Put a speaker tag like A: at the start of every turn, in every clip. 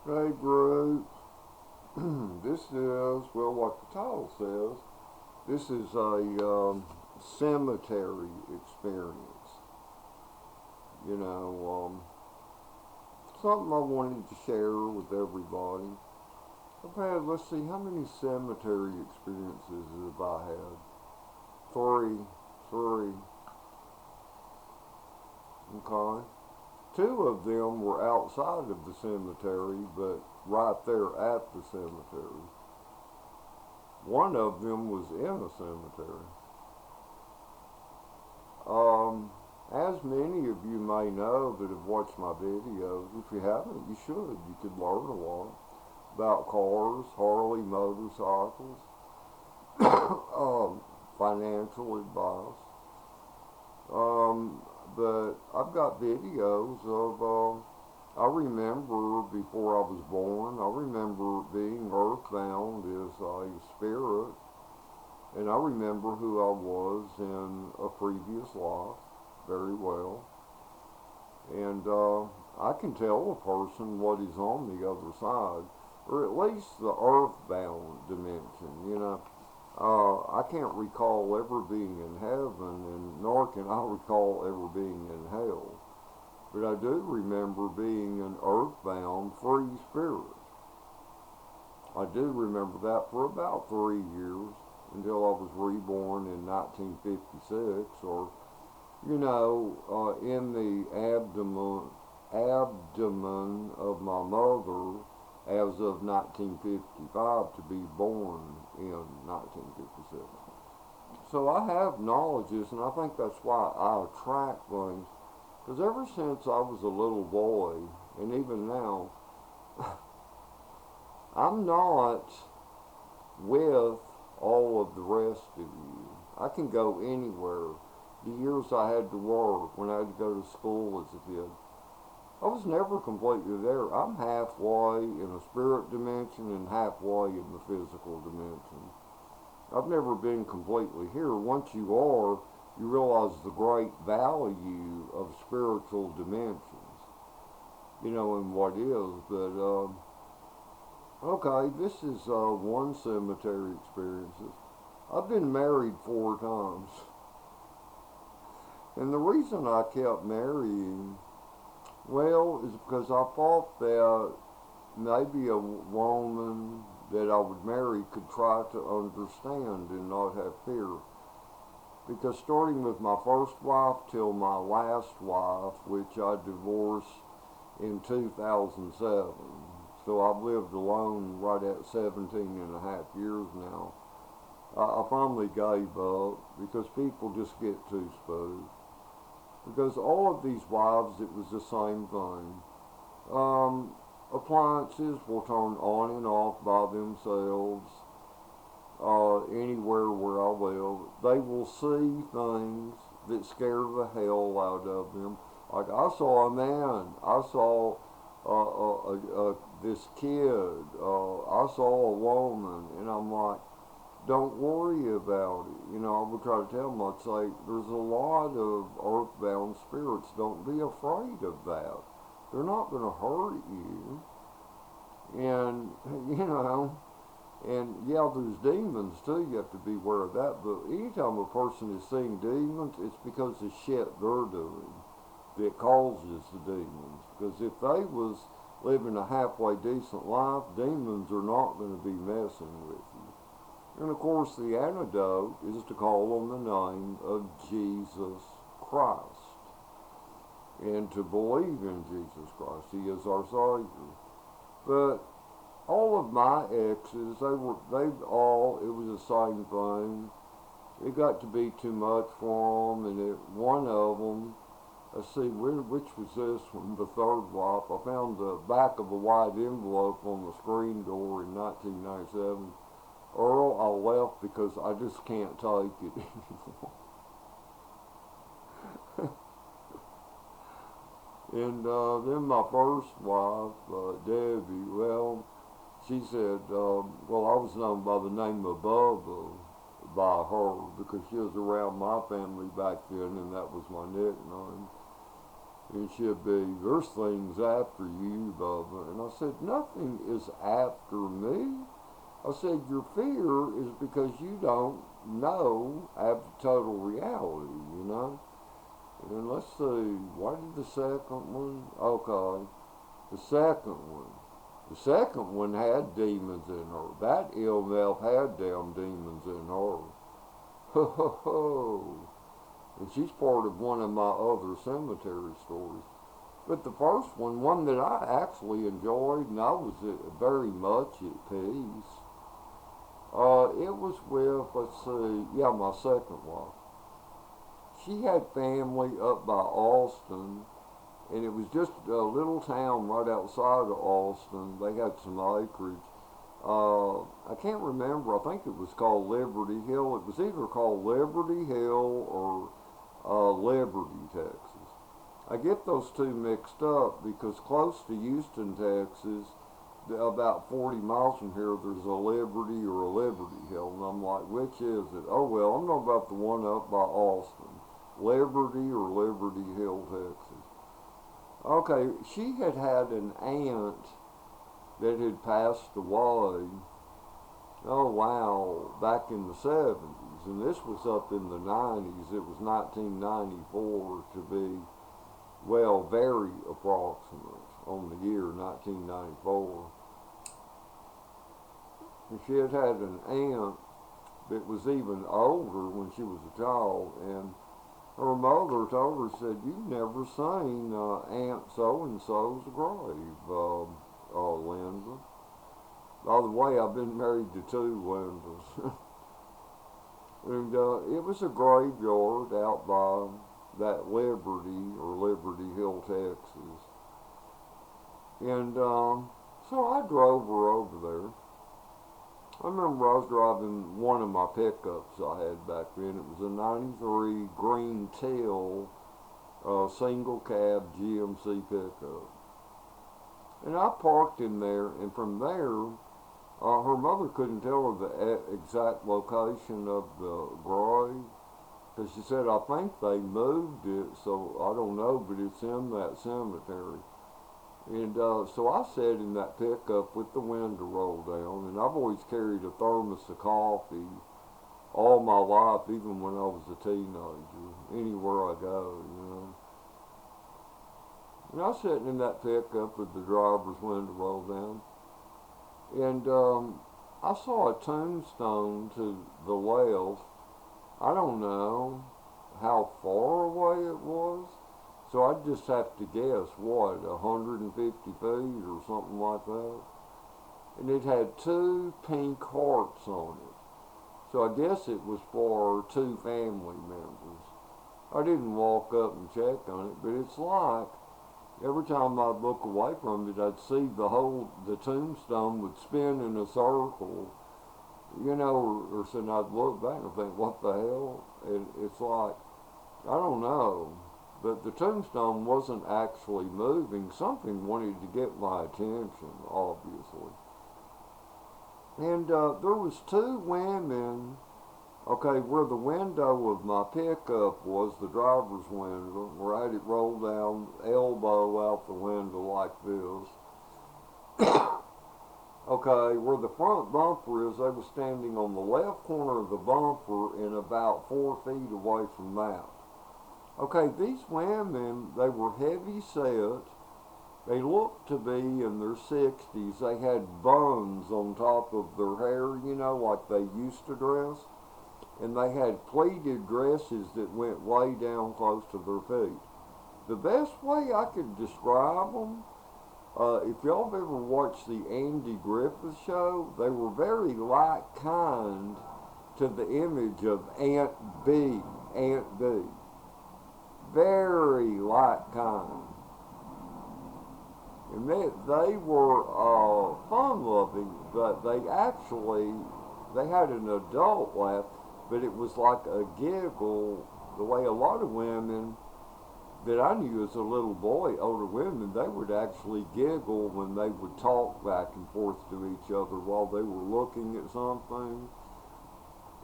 A: Hey group, this is, well, what the title says, this is a cemetery experience. Something I wanted to share with everybody. I've had, let's see, how many cemetery experiences have I had? Three, okay. Two of them were outside of the cemetery, but right there at the cemetery. One of them was in a cemetery. As many of you may know that have watched my videos, if you haven't, you should. You could learn a lot about cars, Harley motorcycles, financial advice. But I've got videos of, I remember before I was born, I remember being earthbound as a spirit, and I remember who I was in a previous life very well. And I can tell a person what is on the other side, or at least the earthbound dimension. I can't recall ever being in heaven, and nor can I recall ever being in hell. But I do remember being an earthbound free spirit. I do remember that for about 3 years until I was reborn in 1956, or in the abdomen of my mother as of 1955 to be born in 1956. So I have knowledges, and I think that's why I attract things. Because ever since I was a little boy, and even now, I'm not with all of the rest of you. I can go anywhere. The years I had to work, when I had to go to school as a kid, I was never completely there. I'm halfway in a spirit dimension and halfway in the physical dimension. I've never been completely here. Once you are, you realize the great value of spiritual dimensions, and what is. But, okay, this is one cemetery experiences. I've been married 4 times. And the reason I kept marrying, well, is because I thought that maybe a woman that I would marry could try to understand and not have fear. Because starting with my first wife till my last wife, which I divorced in 2007, so I've lived alone right at 17 and a half years now, I finally gave up because people just get too spooked. Because all of these wives, it was the same thing. Appliances will turn on and off by themselves anywhere where I live. They will see things that scare the hell out of them. Like I saw a man, I saw this kid, I saw a woman, and I'm like, don't worry about it. I would try to tell them, I'd say, there's a lot of earthbound spirits. Don't be afraid of that. They're not going to hurt you. And, and yeah, there's demons too. You have to be aware of that. But anytime a person is seeing demons, it's because of shit they're doing that causes the demons. Because if they was living a halfway decent life, demons are not going to be messing with you. And of course, the antidote is to call on the name of Jesus Christ and to believe in Jesus Christ. He is our Savior. But all of my exes, it was the same thing. It got to be too much for them, and one of them, let's see, which was this one, the third wife, I found the back of a white envelope on the screen door in 1997. Earl, I left because I just can't take it anymore. And then my first wife, Debbie, well, she said, well, I was known by the name of Bubba by her because she was around my family back then, and that was my nickname. It should be, there's things after you, Bubba. And I said, nothing is after me. I said, your fear is because you don't know total reality, you know? And let's see, what did the second one? Okay, the second one. The second one had demons in her. That ill elf had damn demons in her. Ho ho ho. And she's part of one of my other cemetery stories. But the first one that I actually enjoyed and I was very much at peace, it was with, let's see, yeah, my second wife. She had family up by Austin, and it was just a little town right outside of Austin. They had some acreage. I can't remember. I think it was called Liberty Hill. It was either called Liberty Hill or Liberty, Texas. I get those two mixed up because close to Houston, Texas, about 40 miles from here, there's a Liberty or a Liberty Hill. And I'm like, which is it? Oh, well, I'm not about the one up by Austin. Liberty or Liberty Hill, Texas. Okay, she had had an aunt that had passed away, oh wow, back in the 70s. And this was up in the 90s. It was 1994 to be, well, very approximate on the year 1994. And she had had an aunt that was even older when she was a child, and her mother told her, said, you've never seen Aunt so-and-so's grave, Linda. By the way, I've been married to two Lindas. And it was a graveyard out by that Liberty or Liberty Hill, Texas. And so I drove her over there. I remember I was driving one of my pickups I had back then. It was a 93 green tail single cab GMC pickup. And I parked in there, and from there, her mother couldn't tell her the exact location of the grave, because she said, I think they moved it, so I don't know, but it's in that cemetery. And so I sat in that pickup with the window rolled down, and I've always carried a thermos of coffee all my life, even when I was a teenager, anywhere I go, you know. And I was sitting in that pickup with the driver's window rolled down, and I saw a tombstone to the left. I don't know how far away it was, so I'd just have to guess, what, 150 feet or something like that? And it had two pink hearts on it. So I guess it was for two family members. I didn't walk up and check on it, but it's like every time I'd look away from it, I'd see the tombstone would spin in a circle, you know, or so I'd look back and think, what the hell? And it's like, I don't know. But the tombstone wasn't actually moving. Something wanted to get my attention, obviously. And there was two women, okay, where the window of my pickup was, the driver's window, where I had it rolled down, elbow out the window like this. Okay, where the front bumper is, they were standing on the left corner of the bumper and about 4 feet away from that. Okay, these women, they were heavy set. They looked to be in their 60s. They had buns on top of their hair, you know, like they used to dress. And they had pleated dresses that went way down close to their feet. The best way I could describe them, if y'all have ever watched the Andy Griffith Show, they were very like kind to the image of Aunt B. Aunt B. Very like kind. And they were fun-loving, but they had an adult laugh, but it was like a giggle, the way a lot of women that I knew as a little boy, older women, they would actually giggle when they would talk back and forth to each other while they were looking at something.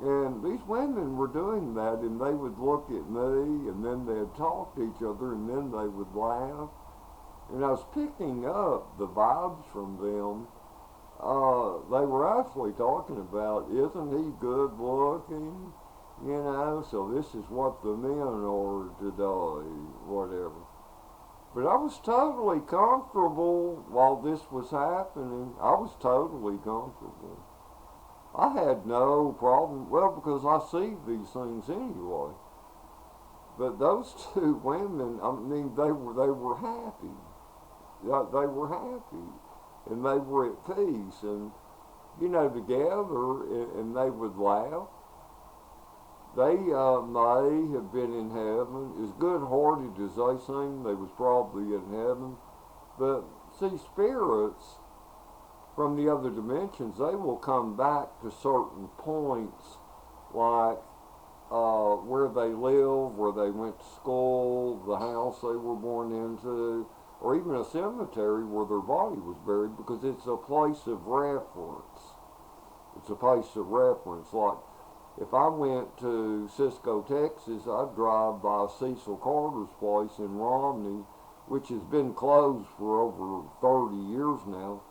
A: And these women were doing that, and they would look at me, and then they'd talk to each other, and then they would laugh. And I was picking up the vibes from them. They were actually talking about, isn't he good looking? You know, so this is what the men are today, whatever. But I was totally comfortable while this was happening. I was totally comfortable. I had no problem, well, because I see these things anyway. But those two women, I mean, they were happy. They were happy, and they were at peace, and you know, together, and they would laugh. They may have been in heaven. As good-hearted as they seemed, they was probably in heaven. But see, spirits from the other dimensions, they will come back to certain points, like where they live, where they went to school, the house they were born into, or even a cemetery where their body was buried, because it's a place of reference. It's a place of reference. Like, if I went to Cisco, Texas, I'd drive by Cecil Carter's place in Romney, which has been closed for over 30 years now,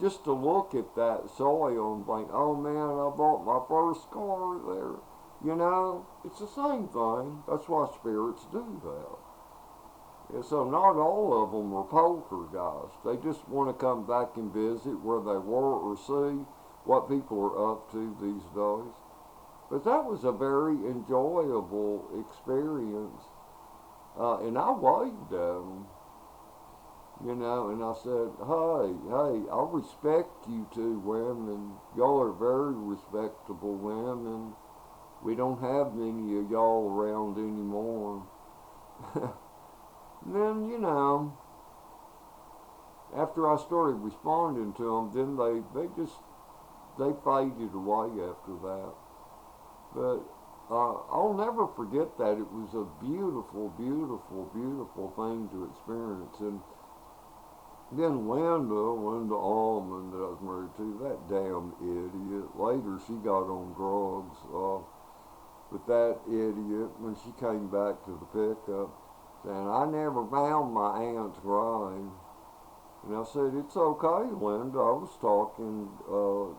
A: just to look at that soil and think, oh man, I bought my first car there. You know, it's the same thing. That's why spirits do that. And so not all of them are poltergeists. They just want to come back and visit where they were or see what people are up to these days. But that was a very enjoyable experience. And I waved at them, you know, and I said, hey, I respect you two women. Y'all are very respectable women. We don't have many of y'all around anymore. And then, you know, after I started responding to them, then they faded away after that. But I'll never forget that. It was a beautiful, beautiful, beautiful thing to experience. And then Linda Allman that I was married to, that damn idiot. Later she got on drugs. But that idiot, when she came back to the pickup, saying, I never found my aunt's grave. And I said, it's okay, Linda. I was talking to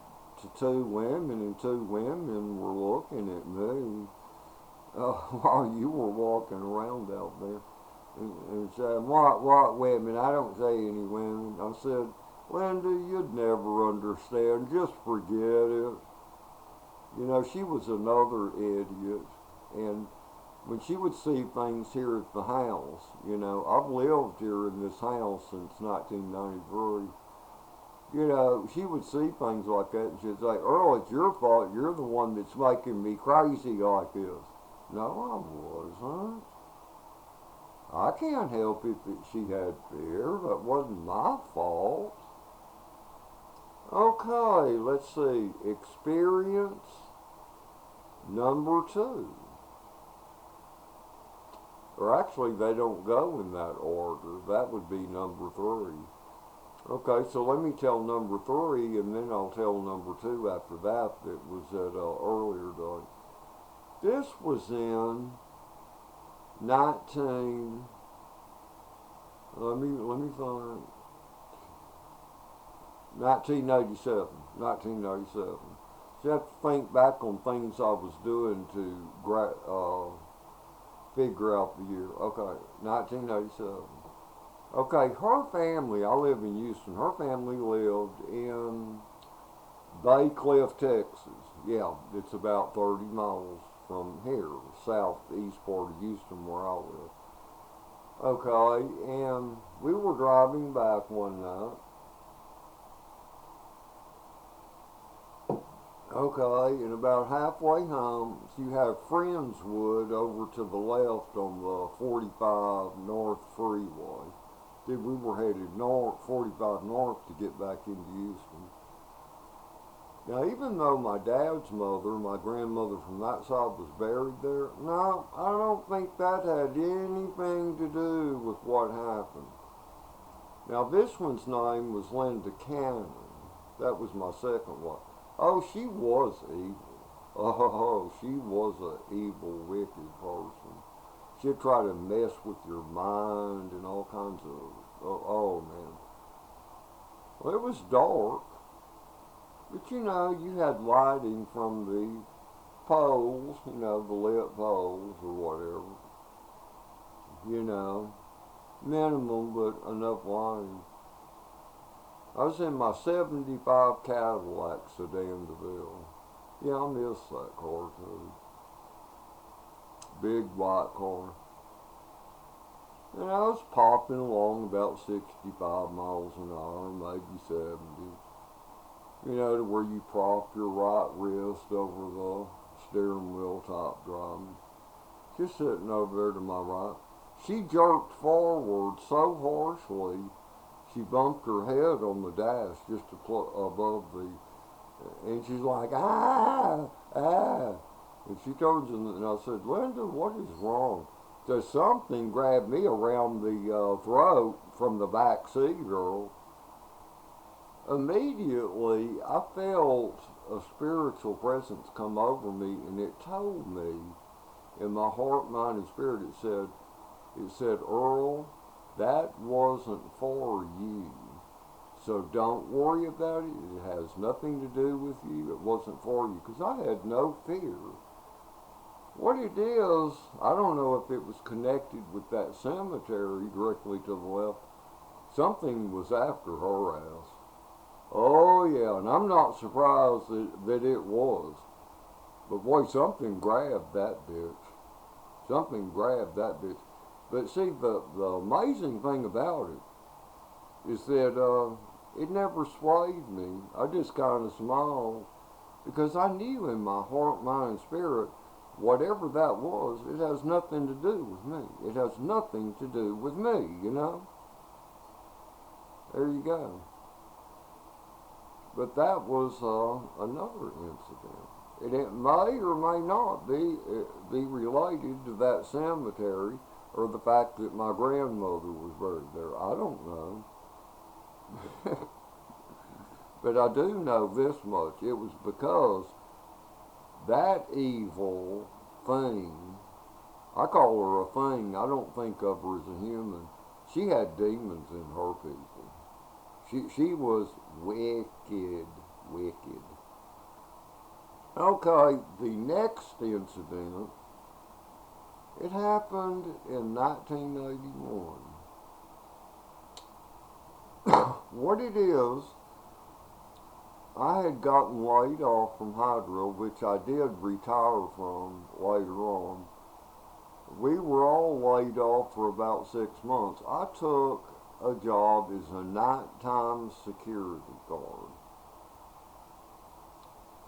A: two women, and two women were looking at me while you were walking around out there. And said, what women? I don't say any women. I said, Linda, you'd never understand. Just forget it. You know, she was another idiot. And when she would see things here at the house, you know, I've lived here in this house since 1993. You know, she would see things like that, and she'd say, Earl, it's your fault. You're the one that's making me crazy like this. No, I wasn't. I can't help it that she had fear. That wasn't my fault. Okay, let's see. Experience number 2. Or actually, they don't go in that order. That would be number 3. Okay, so let me tell number 3, and then I'll tell number 2 after that was at an earlier date. This was in 19, let me find, 1987. So you have to think back on things I was doing to figure out the year. Okay, 1987. Okay, her family, I live in Houston, her family lived in Bay Cliff, Texas. Yeah, it's about 30 miles from here, southeast part of Houston where I live. Okay, and we were driving back one night. Okay, and about halfway home, you have Friendswood over to the left on the 45 North Freeway. We were headed north, 45 north, to get back into Houston. Now, even though my dad's mother, my grandmother from that side, was buried there, no, I don't think that had anything to do with what happened. Now, this one's name was Linda Cannon. That was my second one. Oh, she was evil. Oh, she was an evil, wicked person. She'd try to mess with your mind and all kinds of. Oh man. Well, it was dark, but you had lighting from the poles, the lit poles or whatever. You know, minimum but enough lighting. I was in my '75 Cadillac sedan DeVille. Yeah, I miss that car too. Big white car. And I was popping along about 65 miles an hour, maybe 70. To where you prop your right wrist over the steering wheel top driving. She's sitting over there to my right. She jerked forward so harshly, she bumped her head on the dash just above the, and she's like, ah, ah. And she turns and I said, Linda, what is wrong? So something grabbed me around the throat from the back seat, girl. Immediately, I felt a spiritual presence come over me, and it told me, in my heart, mind, and spirit, it said, Earl, that wasn't for you. So don't worry about it. It has nothing to do with you. It wasn't for you. Because I had no fear. What it is, I don't know if it was connected with that cemetery directly to the left. Something was after her ass. Oh, yeah, and I'm not surprised that it was. But boy, something grabbed that bitch. Something grabbed that bitch. But see, the amazing thing about it is that it never swayed me. I just kind of smiled because I knew in my heart, mind, and spirit, whatever that was, it has nothing to do with me. It has nothing to do with me. There you go. But that was another incident. And it may or may not be related to that cemetery or the fact that my grandmother was buried there. I don't know. But I do know this much. It was because that evil thing, I call her a thing, I don't think of her as a human. She had demons in her people. She was wicked, wicked. Okay, the next incident, it happened in 1981. What it is, I had gotten laid off from Hydro, which I did retire from later on. We were all laid off for about 6 months. I took a job as a nighttime security guard.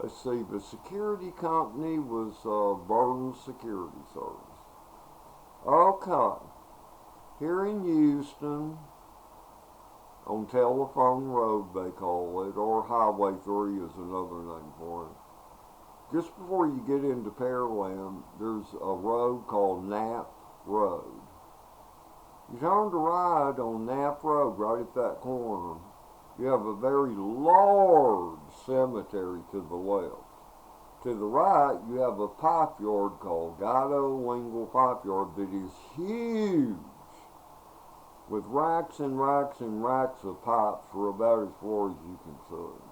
A: Let's see, the security company was Burns Security Service. Okay, here in Houston, on Telephone Road they call it, or Highway 3 is another name for it. Just before you get into Pearland, there's a road called Knapp Road. You turn to right on Knapp Road, right at that corner. You have a very large cemetery to the left. To the right, you have a pipe yard called Guido Lingle Pipe Yard that is huge, with racks and racks and racks of pipes for about as far as you can see.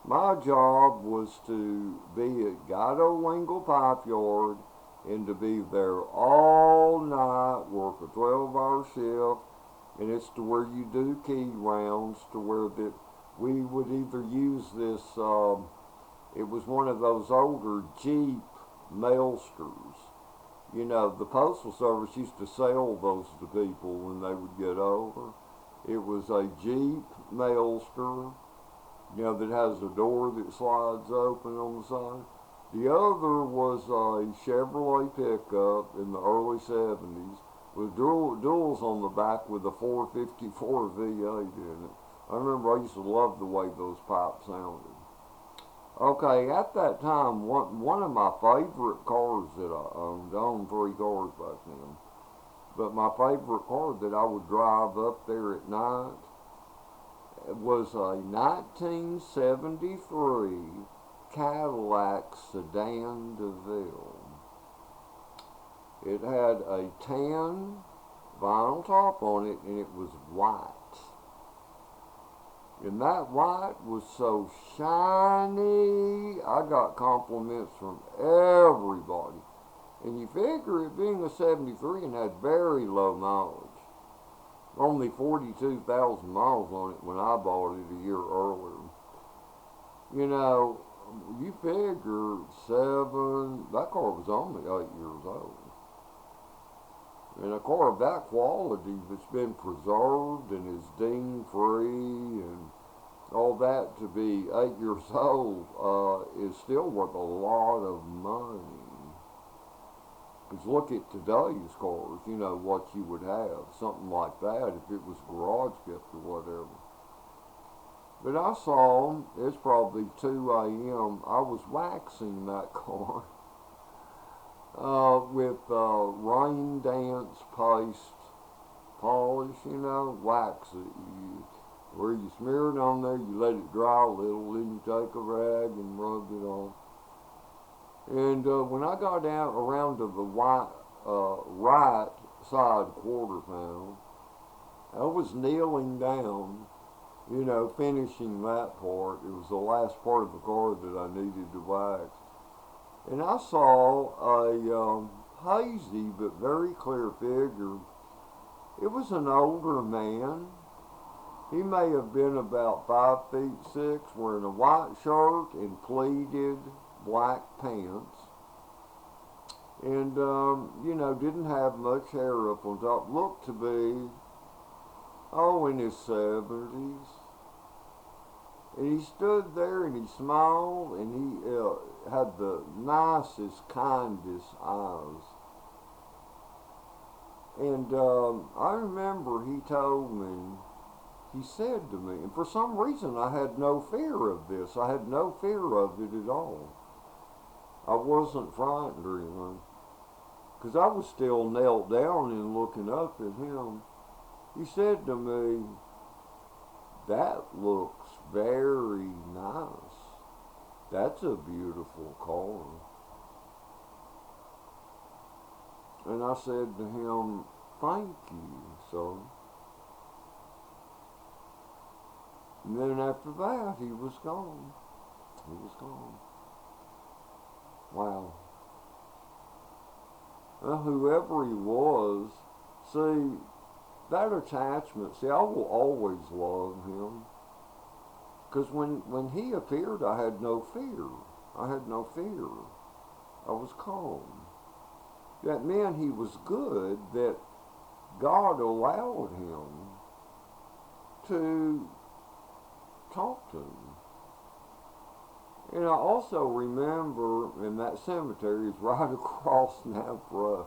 A: My job was to be at Guido Lingle Pipe Yard and to be there all night, work a 12-hour shift, and it's to where you do key rounds, to where that we would either use this, it was one of those older Jeep mailsters. The Postal Service used to sell those to people when they would get older. It was a Jeep mailster, that has a door that slides open on the side. The other was a Chevrolet pickup in the early 70s with duals on the back with a 454 V8 in it. I remember I used to love the way those pipes sounded. Okay, at that time, one of my favorite cars that I owned 3 cars back then, but my favorite car that I would drive up there at night was a 1973 Cadillac sedan DeVille. It had a tan vinyl top on it, and it was white. And that white was so shiny, I got compliments from everybody. And you figure it being a 73 and had very low mileage. Only 42,000 miles on it when I bought it a year earlier. You know, you figure that car was only 8 years old. And a car of that quality that's been preserved and is ding free and all that to be 8 years old is still worth a lot of money. Because look at today's cars, you know, what you would have, something like that if it was garage kept or whatever. But I saw, it's probably 2 a.m., I was waxing that car with rain dance paste polish, you know, wax it. Where you smear it on there, you let it dry a little, then you take a rag and rub it on. And when I got down around to the right side quarter panel, I was kneeling down, you know, finishing that part. It was the last part of the car that I needed to wax. And I saw a hazy but very clear figure. It was an older man. He may have been about 5'6", wearing a white shirt and pleated black pants. And, you know, didn't have much hair up on top. Looked to be, in his 70s. And he stood there and he smiled and he had the nicest, kindest eyes. And I remember he told me, he said to me, and for some reason I had no fear of this. I had no fear of it at all. I wasn't frightened or anything. Because I was still knelt down and looking up at him. He said to me, "That looks very nice. That's a beautiful car." And I said to him, "Thank you, sir." And then after that, he was gone. He was gone. Wow. Well, whoever he was, see, that attachment, see, I will always love him. Because when he appeared, I had no fear. I had no fear. I was calm. That meant he was good, that God allowed him to talk to me. And I also remember, and that cemetery is right across Knapp Road,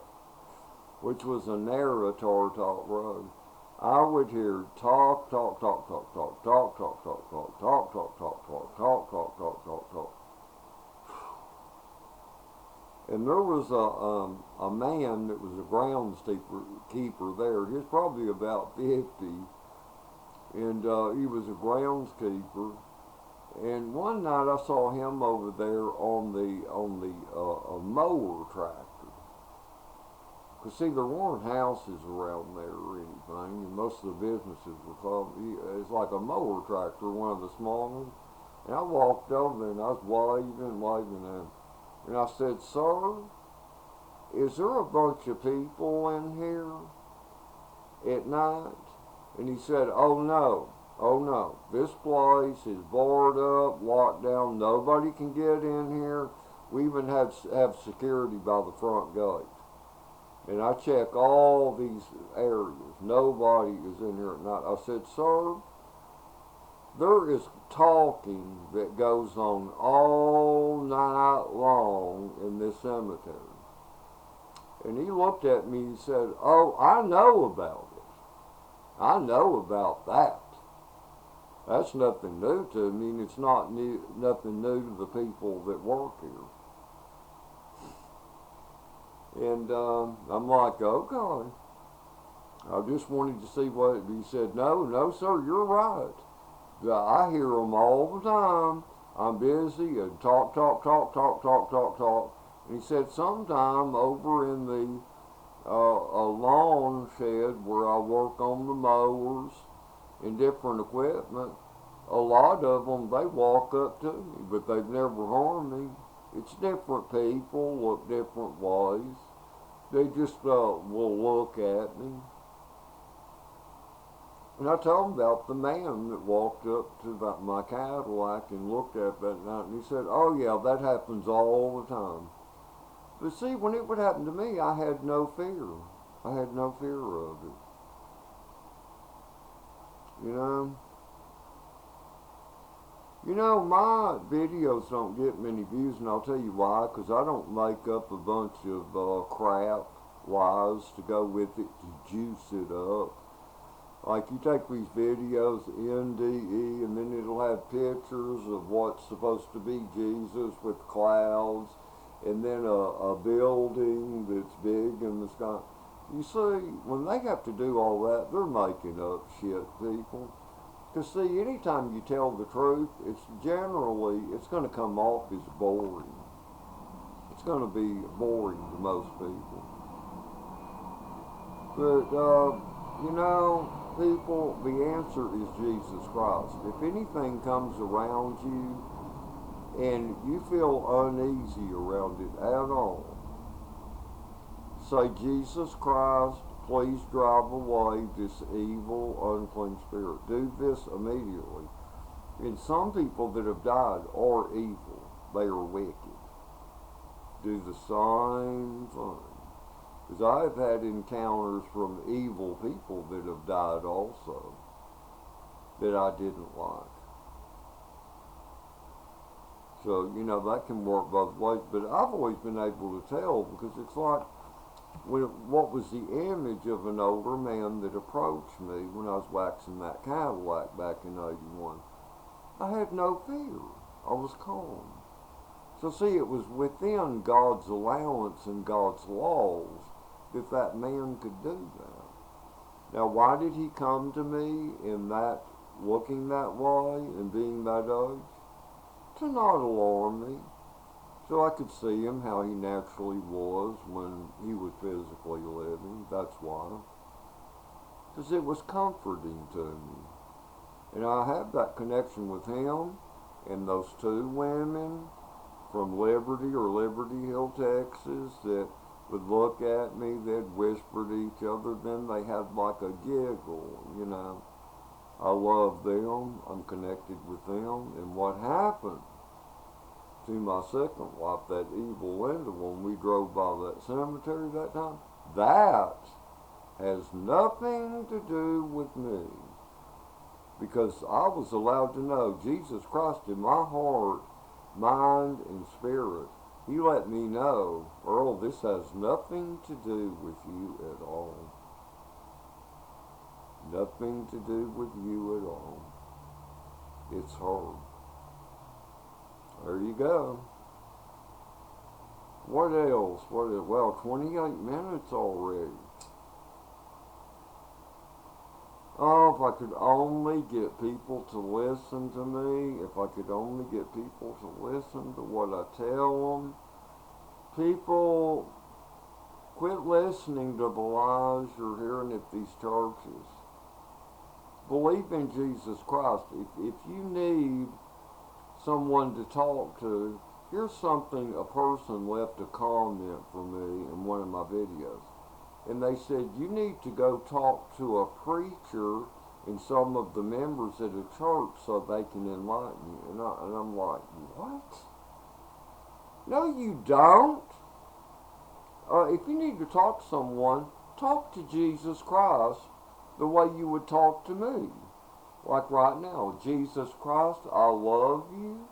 A: which was a narrow tar-top road. I would hear talk, talk, talk, talk, talk, talk, talk, talk, talk, talk, talk, talk, talk, talk, talk, talk, talk, talk. And there was a man that was a groundskeeper there. He was probably about 50, and he was a groundskeeper. And one night I saw him over there on the mower tractor. Cause see, there weren't houses around there or anything, and most of the businesses were closed. It's like a mower tractor, one of the small ones. And I walked over there and I was waving at him. And I said, "Sir, is there a bunch of people in here at night?" And he said, "Oh no. Oh no, this place is boarded up, locked down, nobody can get in here. We even have security by the front gate. And I check all these areas, nobody is in here at night." I said, "Sir, there is talking that goes on all night long in this cemetery." And he looked at me and said, "Oh, I know about it. I know about that. That's nothing new to me, and it's nothing new to the people that work here." And I'm like, "Okay." I just wanted to see what he said. No, sir, you're right. I hear them all the time. I'm busy, and talk, talk, talk, talk, talk, talk, talk. And he said sometime over in the a lawn shed where I work on the mowers and different equipment, a lot of them, they walk up to me, but they've never harmed me. It's different people, look different ways. They just will look at me. And I told him about the man that walked up to my Cadillac and looked at it that night, and he said, oh yeah, that happens all the time. But see, when it would happen to me, I had no fear. I had no fear of it. You know? You know, my videos don't get many views, and I'll tell you why, because I don't make up a bunch of crap lies to go with it to juice it up. Like, you take these videos, NDE, and then it'll have pictures of what's supposed to be Jesus with clouds, and then a building that's big in the sky. You see, when they have to do all that, they're making up shit, people. Because, see, anytime you tell the truth, it's going to come off as boring. It's going to be boring to most people. But, you know, people, the answer is Jesus Christ. If anything comes around you and you feel uneasy around it at all, say, Jesus Christ, please drive away this evil, unclean spirit. Do this immediately. And some people that have died are evil. They are wicked. Do the same thing. Because I've had encounters from evil people that have died also that I didn't like. So, you know, that can work both ways. But I've always been able to tell, because it's like, what was the image of an older man that approached me when I was waxing that Cadillac back in '81. I had no fear. I was calm. So see, it was within God's allowance and God's laws that man could do that. Now, why did he come to me in that, looking that way and being that age? To not alarm me. So I could see him how he naturally was when he was physically living. That's why. Because it was comforting to me. And I have that connection with him and those two women from Liberty or Liberty Hill, Texas, that would look at me, they'd whisper to each other, then they had like a giggle, you know. I love them, I'm connected with them, and what happened to my second wife, that evil Linda, when we drove by that cemetery that time, that has nothing to do with me. Because I was allowed to know Jesus Christ in my heart, mind, and spirit. He let me know, Earl, this has nothing to do with you at all. Nothing to do with you at all. It's her. There you go. What else? Well, 28 minutes already. Oh, if I could only get people to listen to me, if I could only get people to listen to what I tell them. People, quit listening to the lies you're hearing at these churches. Believe in Jesus Christ. If you need someone to talk to, here's something a person left a comment for me in one of my videos. And they said, you need to go talk to a preacher and some of the members at a church so they can enlighten you. And I'm like, what? No, you don't. If you need to talk to someone, talk to Jesus Christ the way you would talk to me. Like right now, Jesus Christ, I love you.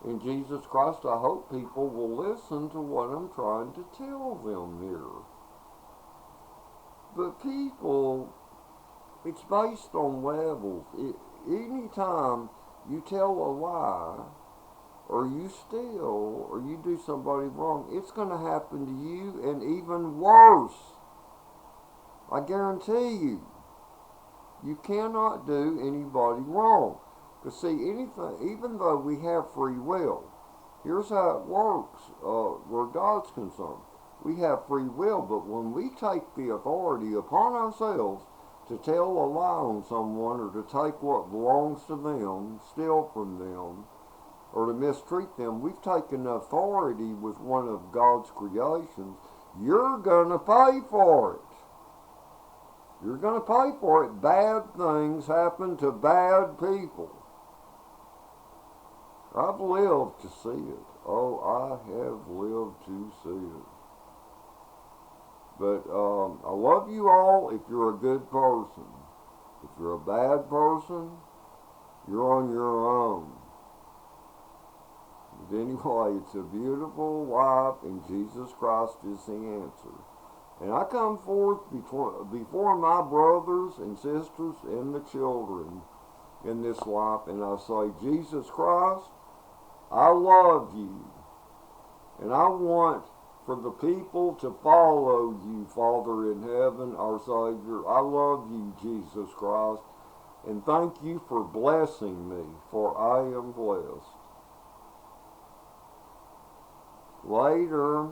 A: And Jesus Christ, I hope people will listen to what I'm trying to tell them here. But people, it's based on levels. Anytime you tell a lie, or you steal, or you do somebody wrong, it's going to happen to you, and even worse. I guarantee you. You cannot do anybody wrong. Because see, anything, even though we have free will, here's how it works where God's concerned. We have free will, but when we take the authority upon ourselves to tell a lie on someone or to take what belongs to them, steal from them, or to mistreat them, we've taken authority with one of God's creations. You're going to pay for it. You're going to pay for it. Bad things happen to bad people. I've lived to see it. Oh, I have lived to see it. But I love you all if you're a good person. If you're a bad person, you're on your own. But anyway, it's a beautiful life, and Jesus Christ is the answer. And I come forth before my brothers and sisters and the children in this life, and I say, Jesus Christ, I love you. And I want for the people to follow you, Father in heaven, our Savior. I love you, Jesus Christ. And thank you for blessing me, for I am blessed. Later.